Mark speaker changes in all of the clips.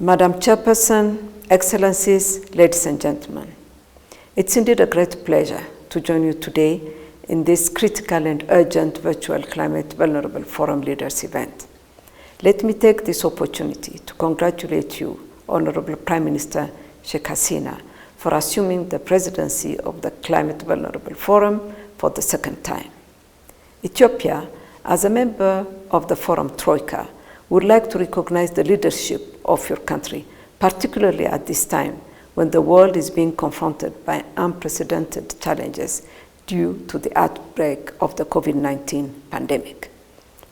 Speaker 1: Madam Chairperson, Excellencies, ladies and gentlemen, it's indeed a great pleasure to join you today in this critical and urgent virtual Climate Vulnerable Forum Leaders event. Let me take this opportunity to congratulate you, Honorable Prime Minister Sheikh Hasina, for assuming the presidency of the Climate Vulnerable Forum for the second time. Ethiopia, as a member of the Forum Troika, would like to recognize the leadership of your country, particularly at this time when the world is being confronted by unprecedented challenges due to the outbreak of the COVID-19 pandemic.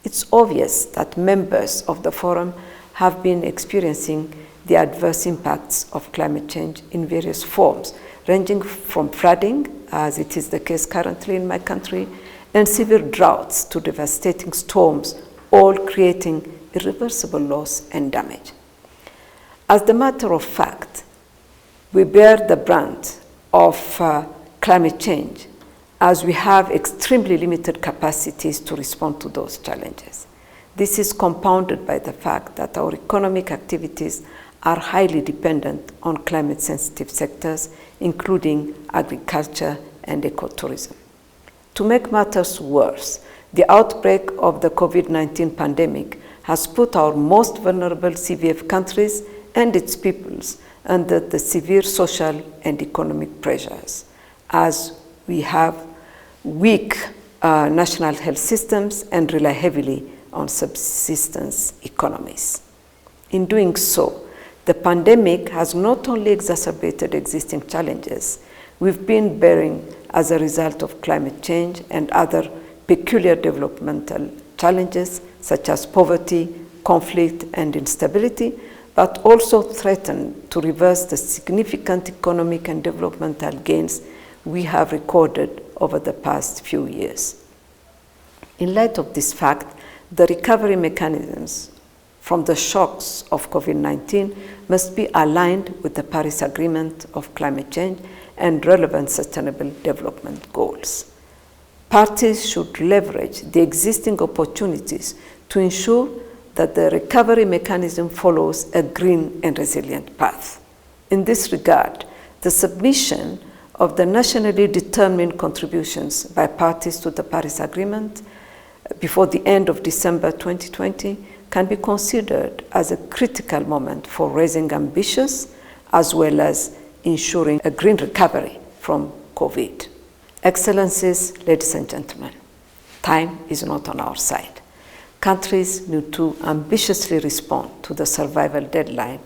Speaker 1: It's obvious that members of the forum have been experiencing the adverse impacts of climate change in various forms, ranging from flooding, as it is the case currently in my country, and severe droughts to devastating storms, all creating irreversible loss and damage. As the matter of fact, we bear the brunt of climate change as we have extremely limited capacities to respond to those challenges. This is compounded by the fact that our economic activities are highly dependent on climate-sensitive sectors, including agriculture and ecotourism. To make matters worse, the outbreak of the COVID-19 pandemic has put our most vulnerable CVF countries and its peoples under the severe social and economic pressures, as we have weak national health systems and rely heavily on subsistence economies. In doing so, the pandemic has not only exacerbated existing challenges we've been bearing as a result of climate change and other peculiar developmental challenges such as poverty, conflict, and instability, but also threatened to reverse the significant economic and developmental gains we have recorded over the past few years. In light of this fact, the recovery mechanisms from the shocks of COVID-19 must be aligned with the Paris Agreement of climate change and relevant sustainable development goals. Parties should leverage the existing opportunities to ensure that the recovery mechanism follows a green and resilient path. In this regard, the submission of the nationally determined contributions by parties to the Paris Agreement before the end of December 2020 can be considered as a critical moment for raising ambitious as well as ensuring a green recovery from COVID. Excellencies, ladies and gentlemen, time is not on our side. Countries need to ambitiously respond to the survival deadline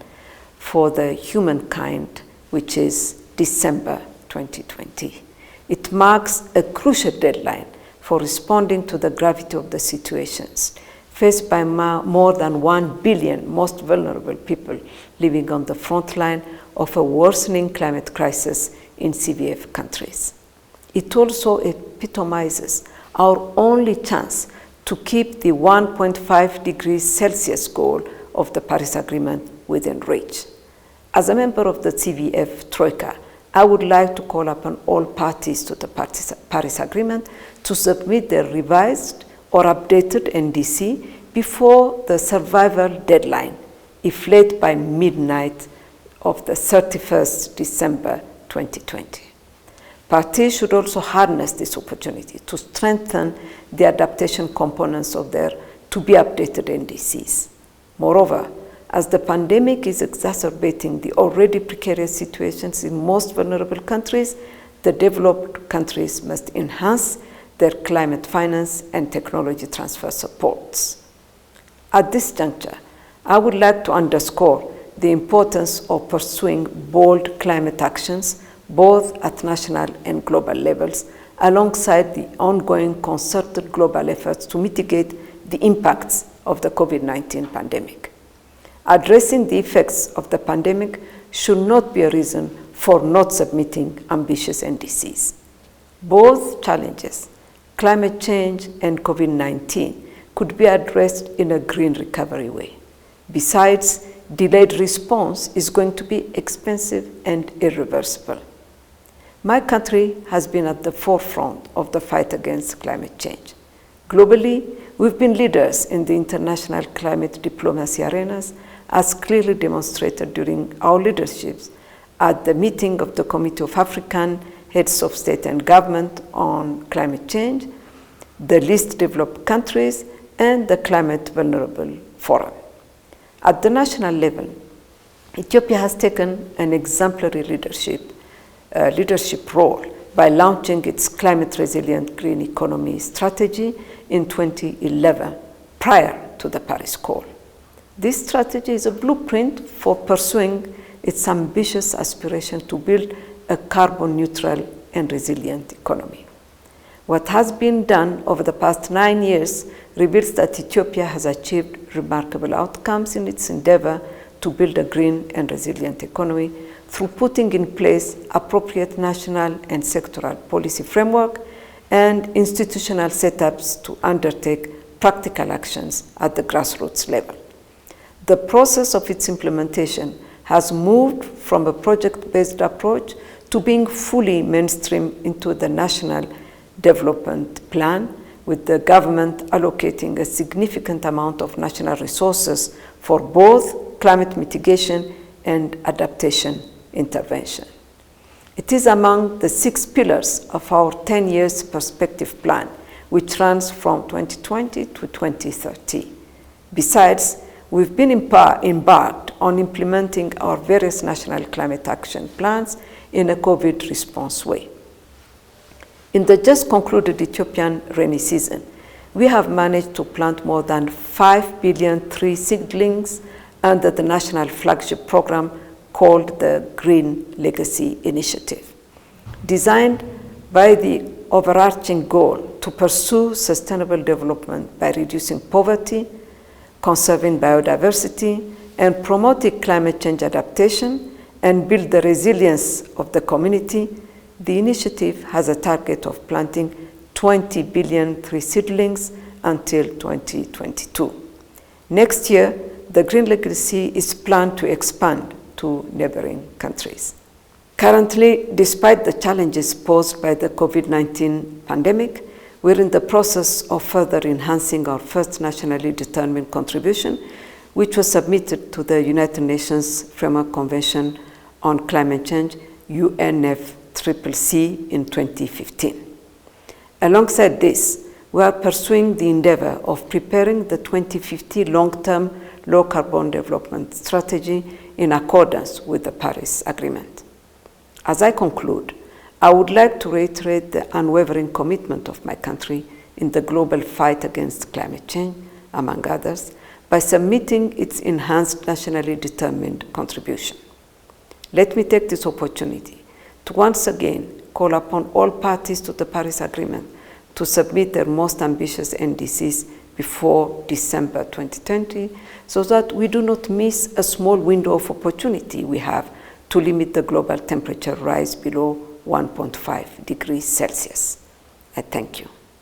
Speaker 1: for the humankind, which is December 2020. It marks a crucial deadline for responding to the gravity of the situations faced by more than 1 billion most vulnerable people living on the front line of a worsening climate crisis in CVF countries. It also epitomizes our only chance to keep the 1.5 degrees Celsius goal of the Paris Agreement within reach. As a member of the CVF Troika, I would like to call upon all parties to the Paris Agreement to submit their revised or updated NDC before the survival deadline, if late by midnight of the 31st December 2020. Parties should also harness this opportunity to strengthen the adaptation components of their to-be-updated NDCs. Moreover, as the pandemic is exacerbating the already precarious situations in most vulnerable countries, the developed countries must enhance their climate finance and technology transfer supports. At this juncture, I would like to underscore the importance of pursuing bold climate actions both at national and global levels, alongside the ongoing concerted global efforts to mitigate the impacts of the COVID-19 pandemic. Addressing the effects of the pandemic should not be a reason for not submitting ambitious NDCs. Both challenges, climate change and COVID-19, could be addressed in a green recovery way. Besides, delayed response is going to be expensive and irreversible. My country has been at the forefront of the fight against climate change. Globally, we've been leaders in the international climate diplomacy arenas as clearly demonstrated during our leaderships at the meeting of the Committee of African Heads of State and Government on Climate Change, the Least Developed Countries, and the Climate Vulnerable Forum. At the national level, Ethiopia has taken an exemplary leadership role by launching its climate resilient green economy strategy in 2011, prior to the Paris Call. This strategy is a blueprint for pursuing its ambitious aspiration to build a carbon neutral and resilient economy. What has been done over the past 9 years reveals that Ethiopia has achieved remarkable outcomes in its endeavor to build a green and resilient economy through putting in place appropriate national and sectoral policy framework and institutional setups to undertake practical actions at the grassroots level. The process of its implementation has moved from a project-based approach to being fully mainstream into the national development plan, with the government allocating a significant amount of national resources for both climate mitigation and adaptation intervention. It is among the 6 pillars of our 10 years perspective plan, which runs from 2020 to 2030. Besides, we've been embarked on implementing our various national climate action plans in a COVID response way. In the just concluded Ethiopian rainy season, we have managed to plant more than 5 billion tree seedlings under the national flagship program called the Green Legacy Initiative. Designed by the overarching goal to pursue sustainable development by reducing poverty, conserving biodiversity, and promoting climate change adaptation, and build the resilience of the community, the initiative has a target of planting 20 billion tree seedlings until 2022. Next year, the Green Legacy is planned to expand to neighboring countries. Currently, despite the challenges posed by the COVID-19 pandemic, we're in the process of further enhancing our first nationally determined contribution, which was submitted to the United Nations Framework Convention on Climate Change, UNFCCC, in 2015. Alongside this, we are pursuing the endeavor of preparing the 2050 long-term low-carbon development strategy in accordance with the Paris Agreement. As I conclude, I would like to reiterate the unwavering commitment of my country in the global fight against climate change, among others, by submitting its enhanced nationally determined contribution. Let me take this opportunity to once again call upon all parties to the Paris Agreement to submit their most ambitious NDCs before December 2020, so that we do not miss a small window of opportunity we have to limit the global temperature rise below 1.5 degrees Celsius. I thank you.